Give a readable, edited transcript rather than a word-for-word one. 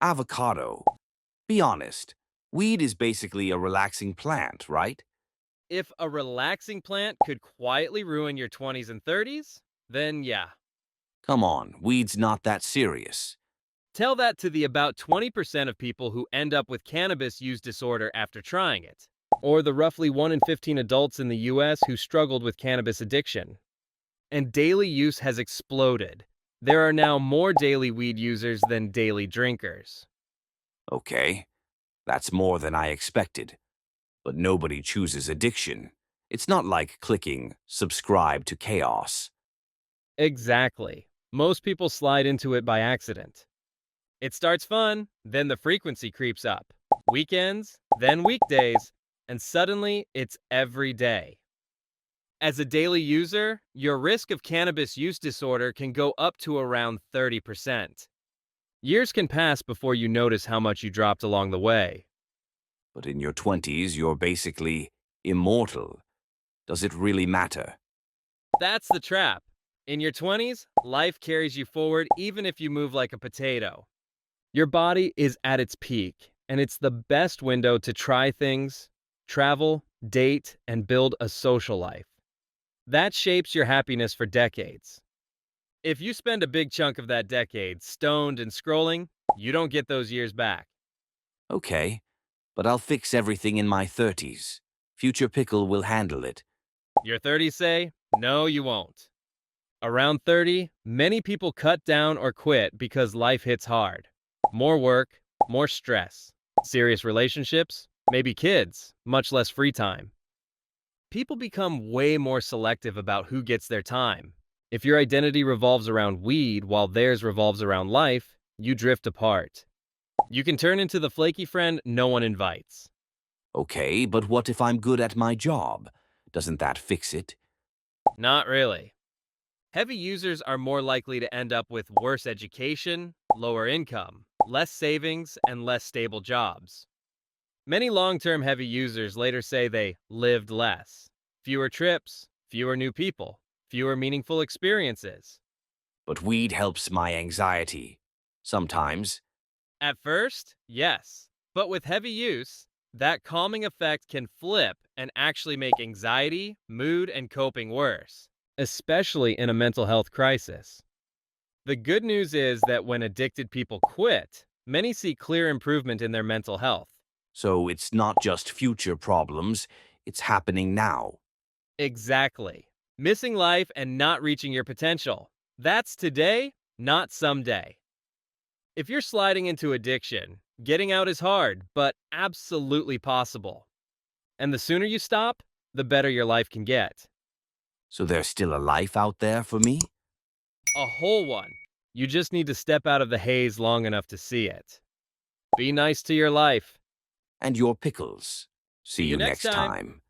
Avocado. Be honest. Weed is basically a relaxing plant, right? If a relaxing plant could quietly ruin your 20s and 30s, then yeah. Come on, weed's not that serious. Tell that to the about 20% of people who end up with cannabis use disorder after trying it, or the roughly 1 in 15 adults in the US who struggled with cannabis addiction. And daily use has exploded. There are now more daily weed users than daily drinkers. Okay, that's more than I expected. But nobody chooses addiction. It's not like clicking subscribe to chaos. Exactly. Most people slide into it by accident. It starts fun, then the frequency creeps up. Weekends, then weekdays, and suddenly it's every day. As a daily user, your risk of cannabis use disorder can go up to around 30%. Years can pass before you notice how much you dropped along the way. But in your 20s, you're basically immortal. Does it really matter? That's the trap. In your 20s, life carries you forward even if you move like a potato. Your body is at its peak, and it's the best window to try things, travel, date, and build a social life. That shapes your happiness for decades. If you spend a big chunk of that decade stoned and scrolling, you don't get those years back. Okay, but I'll fix everything in my 30s. Future Pickle will handle it. Your 30s say, no, you won't. Around 30, many people cut down or quit because life hits hard. More work, more stress, serious relationships, maybe kids, much less free time. People become way more selective about who gets their time. If your identity revolves around weed while theirs revolves around life, you drift apart. You can turn into the flaky friend no one invites. Okay, but what if I'm good at my job? Doesn't that fix it? Not really. Heavy users are more likely to end up with worse education, lower income, less savings, and less stable jobs. Many long-term heavy users later say they lived less. Fewer trips, fewer new people, fewer meaningful experiences. But weed helps my anxiety. Sometimes. At first, yes. But with heavy use, that calming effect can flip and actually make anxiety, mood, and coping worse, especially in a mental health crisis. The good news is that when addicted people quit, many see clear improvement in their mental health. So it's not just future problems, it's happening now. Exactly. Missing life and not reaching your potential. That's today, not someday. If you're sliding into addiction, getting out is hard, but absolutely possible. And the sooner you stop, the better your life can get. So there's still a life out there for me? A whole one. You just need to step out of the haze long enough to see it. Be nice to your life. And your pickles. See See you you next next time. time.